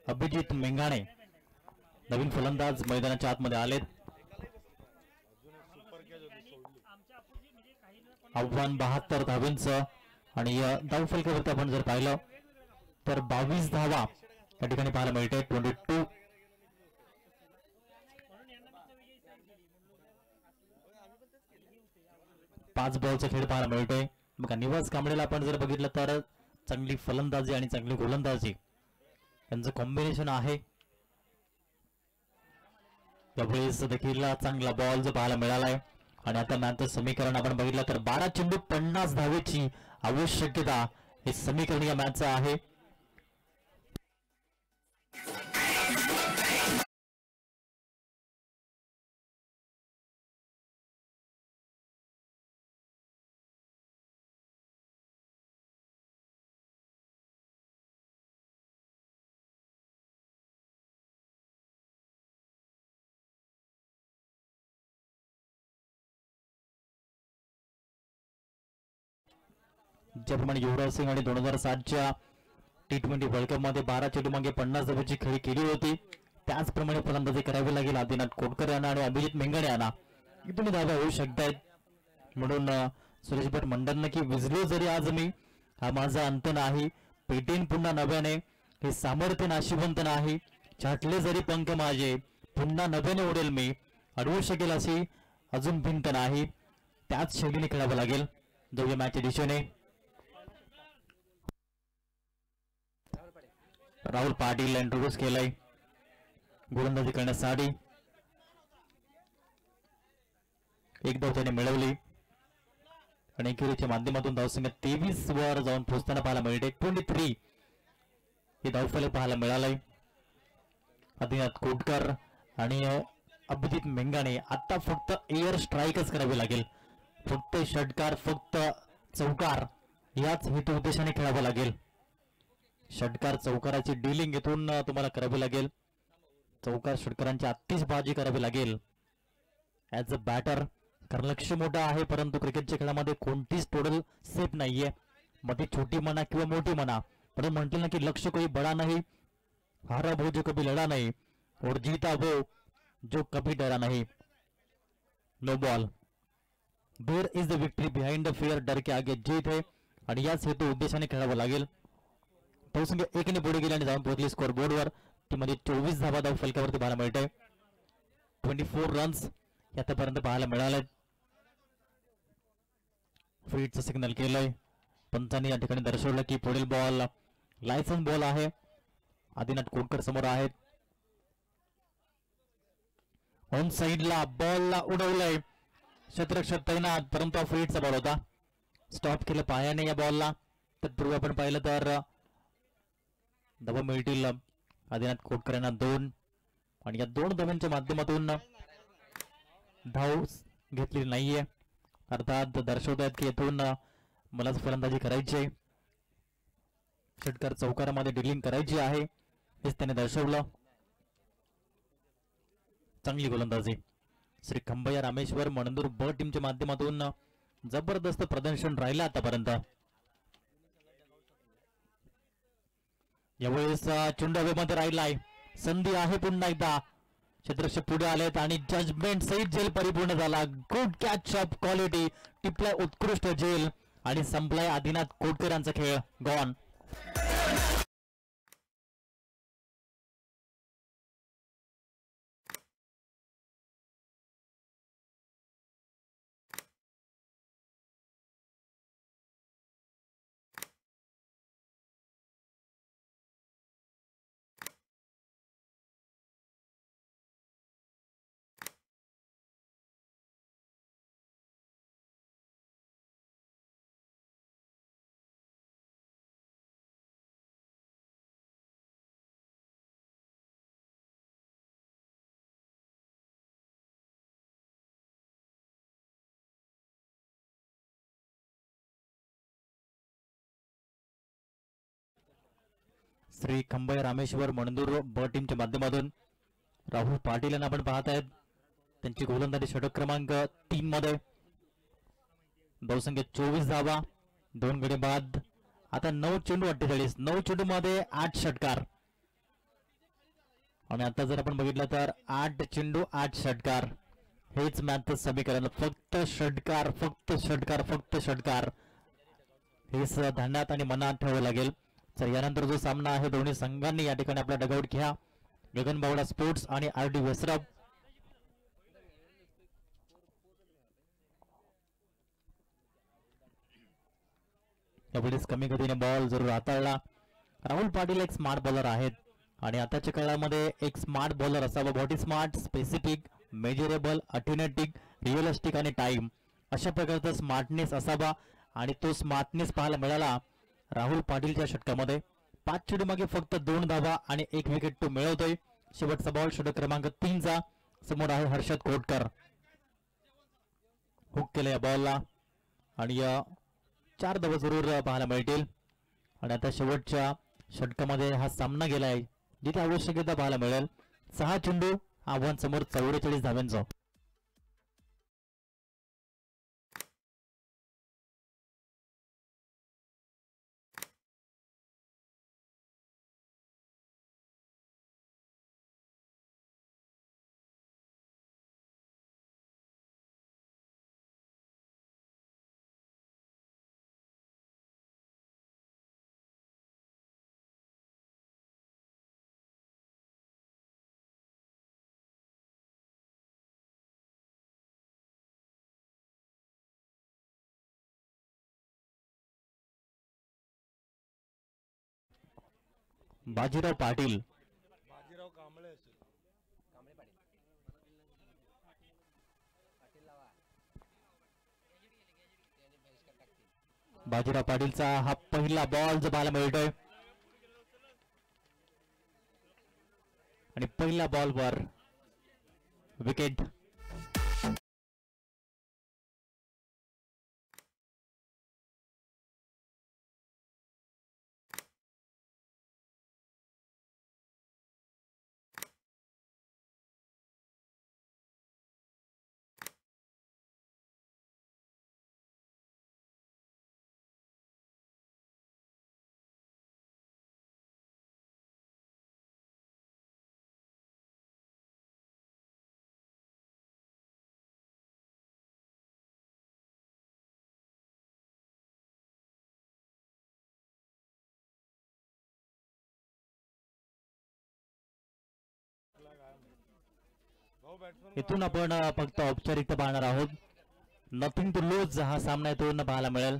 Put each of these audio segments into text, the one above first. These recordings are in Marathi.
अभिजित मेंगाणे नवीन फलंदाज मैदानाच्या आतमध्ये आलेत. आव्हान 72 धावांचं आणि धावफलकावरती आपण जर पाहिलं तर 22 धावा या ठिकाणी पाहायला मिळते. 22. 5 बॉलचा खेळ पाहायला मिळतोय. मग निवास कांबळेला आपण जर बघितलं तर चांगली फलंदाजी आणि चांगली गोलंदाजी यांचं कॉम्बिनेशन आहे. त्यावेळेस देखील चांगला बॉल जो पाहायला मिळालाय आणि आता मॅचचं समीकरण आपण बघितलं तर 12 चेंडू 50 धावेची आवश्यकता हे समीकरण या मॅचचं आहे. ज्याप्रमाणे युवराज सिंग आणि 2007च्या T20 वर्ल्ड कप मध्ये 12 चेंडू मागे 50 धावेची खेळी केली होती. त्याचप्रमाणे फलंदाजी करावी लागेल आदिनाथ कोटकर यांना आणि अभिजित मेंगाणे यांना. इथून धावा होऊ शकतात म्हणून सुरेश भट मंडन की विजलो जरी आज मी हा माझा अंत नाही, पेटेन पुन्हा नव्याने हे सामर्थ्य नाशिवंत नाही, छाटले जरी पंख माझे पुन्हा नव्याने उडेल मी, अडवू शकेल अशी अजून भिंत नाही. त्याच शैलीने खेळावं लागेल दोघे मॅचच्या दिशेने. राहुल पाटील इंट्रोड्यूस केलाय गोलंदाजी करण्यासाठी. एक धाव त्याने मिळवली आणि एकेरीच्या माध्यमातून धावसंख्या 23 वर जाऊन पोहोचताना पाहायला मिळते. 23 हे धावफलक पाहायला मिळालंय. आदिनाथ कोटकर आणि अभिजित मेंगाणे आता फक्त एअर स्ट्राईकच करावी लागेल. फक्त षटकार फक्त चौकार याच हेतू उद्देशाने खेळावं लागेल. षटकार चौकाराची डीलिंग इथून तुम्हाला करावी लागेल. चौकार षटकारांची आतिषबाजी करावी लागेल ऍज अ बॅटर. कारण लक्ष मोठं आहे परंतु क्रिकेटच्या खेळामध्ये कोणतीच टोटल सेफ नाहीये. मध्ये छोटी म्हणा किंवा मोठी म्हणा पण म्हटलं ना की लक्ष कोई बडा नाही, हारा वो जो कभी लढा नाही और जीता वो जो कभी डरा नाही. No ball. There is the victory behind the fear. डर के आगे जीत है आणि याच हेतू उद्देशाने खेळावं लागेल. धावसंख्या 1ने पुढे गेली आणि जाऊन पोहोचली स्कोर बोर्डवर. टीमध्ये 24 धावा धाव फलकावरती पाहायला मिळते. 24 रन्स आतापर्यंत पाहायला मिळाले. फीडचं सिग्नल केलंय. पंचांनी या ठिकाणी दर्शवलं की पुढील बॉल लायसन्स बॉल आहे. आदिनाथ कोटकर समोर आहेत. ऑन साइडला बॉलला उडवलंय क्षेत्ररक्षक तैनात परंतु फीडचा बॉल होता. स्टॉप केलं पायाने या बॉलला. तत्पूर्वी आपण पाहिलं तर धावा मिळतील आदिनाथ कोटकर यांना 2 आणि या 2 धावांच्या माध्यमातून धाव घेतली नाहीये. अर्थात दर्शवत आहेत की येथून मला फलंदाजी करायची आहे, षटकार चौकारामध्ये डिलिंग करायची आहे हेच त्याने दर्शवलं. चांगली गोलंदाजी श्री खंबैया रामेश्वर मणंदूर ब टीमच्या माध्यमातून जबरदस्त प्रदर्शन राहिलं आतापर्यंत. यावेळेस चेंडू हवेमध्ये राहिलाय. संधी आहे पुन्हा एकदा. क्षेत्ररक्षक पुढे आलेत आणि जजमेंट सहित झेल परिपूर्ण झाला. Good catch of quality. टिपलाय उत्कृष्ट झेल आणि संपलाय आदिनाथ कोटकर यांचा खेळ. गॉन. श्री खंबैया रामेश्वर मणंदूर ब टीमच्या माध्यमातून राहुल पाटील यांना आपण पाहत आहेत. त्यांची गोलंदाजी षटक क्रमांक 3 मध्ये. धावसंख्या 24 धावा 2 गडी बाद. आता 9 चेंडू 48. 9 चेंडू मध्ये 8 षटकार. आणि आता जर आपण बघितलं तर 8 चेंडू 8 षटकार, हेच मॅथचं समीकरण. फक्त षटकार, फक्त षटकार, फक्त षटकार, हेच ध्यानात आणि मनात ठेवावं लागेल. तर यानंतर जो सामना आहे दोन्ही संघांनी या ठिकाणी आपला डगआउट घ्या. गगनबावडा स्पोर्ट्स आणि RD वेसरब. यावेळेस कमी गतीने बॉल जरूर हाताळला. राहुल पाटील एक स्मार्ट बॉलर आहेत आणि आताच्या काळामध्ये एक स्मार्ट बॉलर असावा. Body smart, specific, measurable, attainable, realistic आणि टाइम, अशा प्रकारचा स्मार्टनेस असावा आणि तो स्मार्टनेस पाहायला मिळाला राहुल पाटीलच्या षटकामध्ये. 5 चेंडू मागे फक्त 2 धावा आणि 1 विकेट तो मिळवतोय. शेवटचा बॉल षटक क्रमांक 3 चा. समोर आहे हर्षद कोटकर. हुक केलं या बॉलला आणि 4 धावा जरूर पाहायला मिळतील. आणि आता शेवटच्या षटकामध्ये हा सामना गेलाय जिथे आवश्यकता पाहायला मिळेल. 6 चेंडू, आव्हान समोर 44 धाव्यांचं. बाजीराव पाटील, बाजीराव पाटीलचा हा पहिला बॉल जो पाहायला मिळतोय आणि पहिल्या बॉलवर विकेट. इथून आपण फक्त औपचारिकता पाहणार आहोत. नथिंग टू लूज हा सामना इथून पाहायला मिळेल.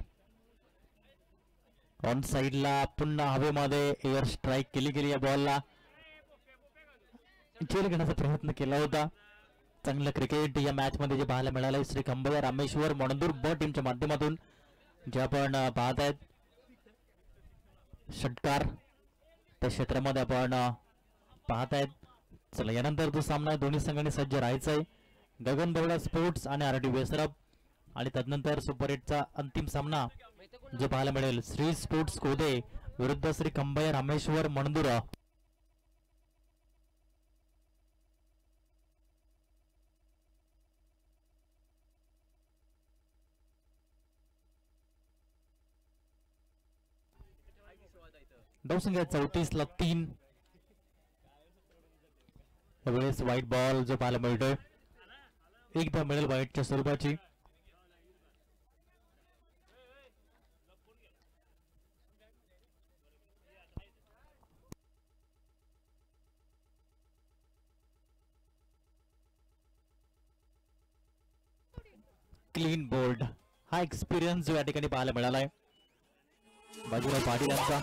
ऑन साइडला पुन्हा हवेमध्ये एअर स्ट्राईक केली गेली. या बॉलला झेल घेण्याचा प्रयत्न केला होता. चांगलं क्रिकेट या मॅच मध्ये जे पाहायला मिळालंय श्री खंबया रामेश्वर मणदूर ब टीमच्या माध्यमातून जे आपण पाहत आहेत. षटकार त्या क्षेत्रामध्ये आपण पाहत आहेत. चला यानंतर जो सामना दोन्ही संघांनी सज्ज राहायचंय. गगनबावडा स्पोर्ट्स आणि RD वेसरब. आणि त्यानंतर सुपर 8चा अंतिम सामना जो पाहायला मिळेल श्री स्पोर्ट्स कोदे विरुद्ध श्री खंबया रामेश्वर मणदुरा. धावसंख्या 34ला 3. यावेळेस व्हाईट बॉल जो पाहायला मिळतोय, एकदा मिळेल व्हाईटच्या स्वरूपाची. क्लीन बोल्ड हा एक्सपिरियन्स जो या ठिकाणी पाहायला मिळालाय बाजीराव पाटील यांचा.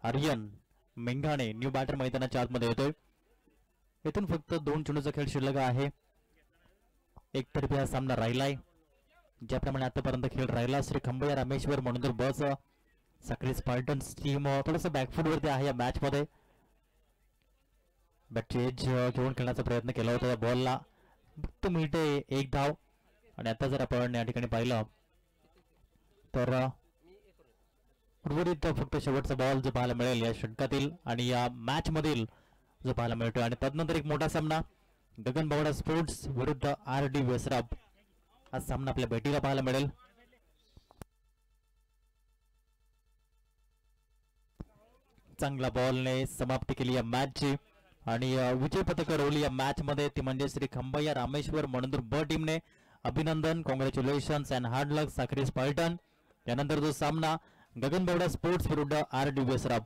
आर्यन मेंघाणे न्यू बॅटर मैदानाच्या आतमध्ये येतोय. इथून फक्त 2 चेंडूचा खेळ शिल्लक आहे. एकतर्फी हा सामना राहिलाय. ज्याप्रमाणे आतापर्यंत खेळ राहिला श्री खंबया रामेश्वर म्हणून बस साखरी स्पार्टन्स टीम थोडस बॅकफूट वरती आहे या मॅच मध्ये. बॅटचेज घेऊन खेळण्याचा प्रयत्न केला होता. या बॉलला फक्त मिनिटे 1 धाव. आणि आता जर आपण या ठिकाणी पाहिलं तर उर्वरित फक्त शेवटचा बॉल जो पाहायला मिळेल या षटकातील आणि या मॅच मधील जो पाहायला मिळतो. आणि तदनंतर एक मोठा सामना गगनबावडा स्पोर्ट्स विरुद्ध RD वेसराब हा सामना आपल्या भेटीला पाहायला मिळेल. चांगला बॉलने समाप्ती केली या मॅचची आणि विजय पदक रोवली या मॅच मध्ये ती म्हणजे श्री खंबया रामेश्वर म्हणून ब टीमने. अभिनंदन, congratulations and hard luck Sakhari Spartan. यानंतर जो सामना गगनबावडा स्पोर्ट्स विरुद्ध RD वेसराब.